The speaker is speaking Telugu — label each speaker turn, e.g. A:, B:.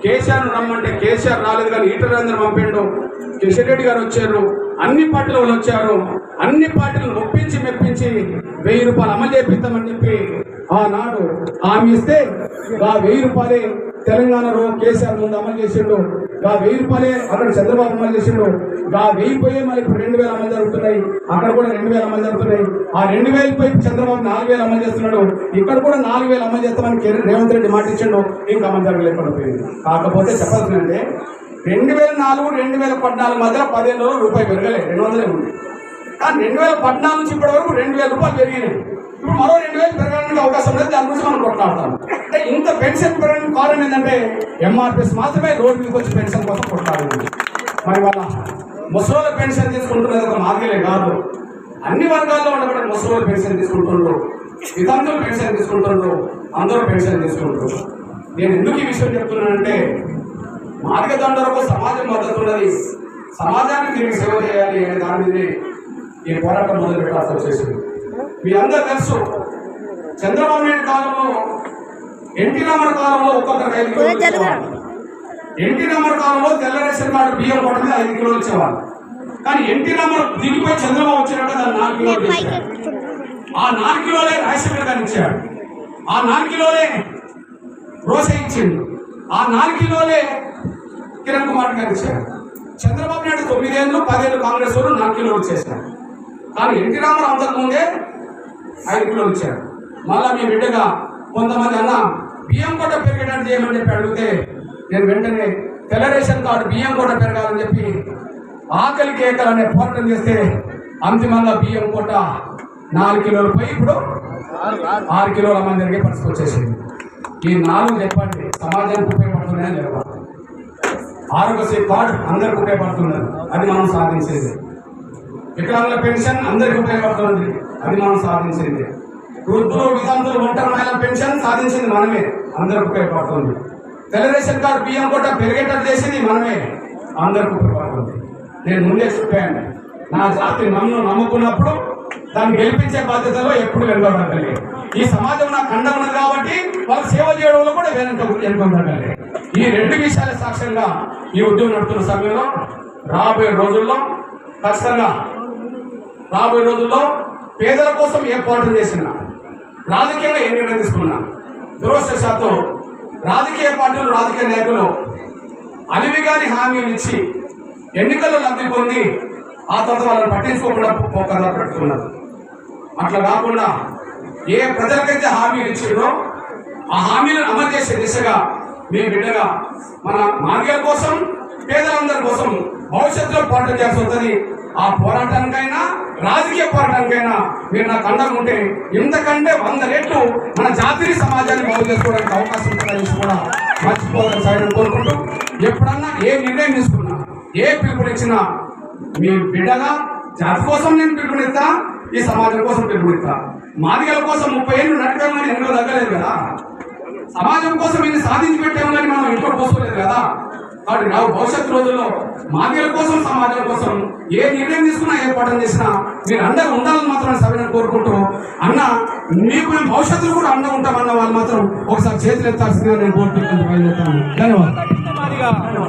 A: కేసీఆర్ రమ్మంటే కేసీఆర్ రాలేదు, కానీ ఈటరేంద్ర పంపిండు, కిషన్ రెడ్డి గారు వచ్చారు, అన్ని పార్టీల వాళ్ళు వచ్చారు. అన్ని పార్టీలను ఒప్పించి మెప్పించి 1000 రూపాయలు అమలు చేపిస్తామని చెప్పి ఆనాడు హామీ ఇస్తే ఆ 1000 రూపాయలే తెలంగాణలో కేసీఆర్ ముందు అమలు చేసిండు. ఆ 1000 రూపాయలే అక్కడ చంద్రబాబు అమలు చేసిండు. ఆ 1000 పోయి మళ్ళీ ఇప్పుడు 2000 అమలు జరుగుతున్నాయి. అక్కడ కూడా 2000 అమలు జరుగుతున్నాయి. ఆ 2000 పోయి చంద్రబాబు 4000 అమలు చేస్తున్నాడు. ఇక్కడ కూడా 4000 అమలు చేస్తామని రేవంత్ రెడ్డి మాట ఇచ్చిండు. ఇంకా అమలు జరగలేకుండా పోయింది. కాకపోతే చెప్పాల్సిందంటే 2004 2014 మధ్యలో 15 రోజులు రూపాయి పెరగలేదు, 200 ఉంది. కానీ 2014 నుంచి ఇప్పటి వరకు 2000 రూపాయలు పెరిగినాయి. ఇప్పుడు మరో 2000 పెరగడానికి అవకాశం లేదు. దాని గురించి మనం కొట్లాడతాం. అంటే ఇంత పెన్షన్ పెరగడానికి కారణం ఏంటంటే ఎంఆర్పిఎస్ మాత్రమే రోడ్డు మీదకి వచ్చి పెన్షన్ కోసం కొట్లాడింది. మరి వాళ్ళ ముసలోళ్ళ పెన్షన్ తీసుకుంటున్నది ఒక మార్గలే కాదు, అన్ని వర్గాల్లో ఉండబడిన ముసలోళ్ళ పెన్షన్ తీసుకుంటుండ్రు, వితంతులు పెన్షన్ తీసుకుంటుండ్రు, అందరూ పెన్షన్ తీసుకుంటారు. నేను ఎందుకు ఈ విషయం చెప్తున్నానంటే మార్గదండలకు సమాజం మద్దతు ఉన్నది, సమాజానికి తిరిగి సేవ చేయాలి అనే దాని మీద ఈ పోరాటం మొదలు పెట్టాల్సి వచ్చేసింది. మీ అందరూ తెలుసు, చంద్రబాబు నాయుడు కాలంలో, ఎన్టీ రామారావు కాలంలో ఒక్కొక్కరు 5 కిలోలు ఇచ్చేవాళ్ళు. ఎన్టీ రామారావు కాలంలో తెల్ల రేషన్ కార్డు బియ్యం కొట్టమే 5 కిలోలు ఇచ్చేవాళ్ళు. కానీ ఎన్టీ రామారావు దిగిపోయి చంద్రబాబు వచ్చినాక దాన్ని 4 కిలోలు ఇచ్చాడు. ఆ 4 కిలోలే రాజశేఖర్ గారు ఇచ్చాడు. ఆ 4 కిలోలే రోసే ఇచ్చిండు. ఆ 4 కిలోలే కిరణ్ కుమార్ గారు ఇచ్చారు. చంద్రబాబు నాయుడు 9 ఏళ్ళు 10 ఏళ్ళు కాంగ్రెస్ వాళ్ళు 4 కిలోలు ఇచ్చేసారు. కానీ ఎన్టీ రామారావు అంతకుముందే 5 కిలోలు ఇచ్చారు. మళ్ళా మీ బిడ్డగా కొంతమంది అన్న బియ్యం కొట్ట పెరిగేటట్టు చేయమని చెప్పి అడిగితే నేను వెంటనే తెల్ల రేషన్ కార్డు బియ్యం కొట్ట పెరగాలని చెప్పి ఆకలి కేకలు అనే పోరాటం చేస్తే అంతిమంగా బియ్యం కొట్ట 4 కిలోలు పోయి ఇప్పుడు 6 కిలోల మంది జరిగే పరిస్థితి వచ్చేసింది. ఈ 4 చెప్పండి సమాజానికి ఉపయోగపడుతున్నాయని లేవా? ఆరోగ్యశ్రీ కార్డు అందరికి ఉపయోగపడుతున్నది, అది మనం సాధించేది. వికలాంగుల పెన్షన్ అందరికి ఉపయోగపడుతున్నది, అది మనం సాధించింది. వృద్ధులు వితంతులు ఒంటరి మహిళల పెన్షన్ సాధించింది మనమే, అందరికి ఉపయోగపడుతుంది. తెల్ల రేషన్ కార్డు బియ్యం కూడా పెరిగేటట్టు చేసింది మనమే, అందరికి ఉపయోగపడుతుంది. నేను ముందే చెప్పాను, నా జాతి నన్ను నమ్ముకున్నప్పుడు దాన్ని గెలిపించే బాధ్యతలో ఎప్పుడు వెనుకబడగలి. ఈ సమాజం నాకు అండ ఉన్నది కాబట్టి వాళ్ళకి సేవ చేయడంలో కూడా వెనుకబడగలి. ఈ 2 విషయాల సాక్ష్యంగా ఈ ఉద్యమం నడుపుతున్న సమయంలో రాబోయే రోజుల్లో ఖచ్చితంగా పేదల కోసం ఏ పోరాటం చేసినా, రాజకీయంగా ఏ నిర్ణయం తీసుకున్నా, దురదృష్టవశాత్తు రాజకీయ పార్టీలు రాజకీయ నాయకులు అలివిగాని హామీలు ఇచ్చి ఎన్నికల్లో లబ్ధి పొంది ఆ తర్వాత వాళ్ళని పట్టించుకోకుండా పోకదా పెడుతున్నారు. అట్లా కాకుండా ఏ ప్రజలకైతే హామీలు ఇచ్చిందో ఆ హామీలను అమలు చేసే దిశగా మీ బిడ్డగా మన మార్గాల కోసం, పేదలందరి కోసం భవిష్యత్తులో పోరాటం చేయాల్సి వస్తుంది. ఆ పోరాటానికైనా రాజకీయ పోరాటానికైనా మీరు నాకు అండగా ఉంటే ఇంతకంటే 100 రెట్లు మన జాతీయ సమాజాన్ని బాగు చేసుకోవడానికి అవకాశం ఉంటుందని కూడా మర్చిపోవాలని సాయం కోరుకుంటూ, ఎప్పుడన్నా ఏ నిర్ణయం తీసుకున్నా, ఏ పిలుపునిచ్చినా మీ బిడ్డగా జాతి కోసం నేను పిలుపునిస్తా, ఈ సమాజం కోసం పిలుపునిస్తా. మాదిగల కోసం 30 ఏళ్ళు నడిపాము కానీ ఎన్నో తగ్గలేదు కదా, సమాజం కోసం ఇన్ని సాధించి పెట్టాము కానీ మనం ఇంట్లో పోసుకోలేదు కదా. కాబట్టి భవిష్యత్తు రోజుల్లో మాదిగల కోసం, సమాజం కోసం ఏ నిర్ణయం తీసుకున్నా, ఏ పాఠం చేసినా మీరు అండగా ఉండాలని మాత్రం సభ్యులను కోరుకుంటూ, అన్న మీకు మేము భవిష్యత్తులో కూడా అండగా ఉంటామన్న వాళ్ళు మాత్రం ఒకసారి చేతులు ఎత్తాల్సిందిగా నేను కోరుకుంటున్నాను. ధన్యవాదాలు.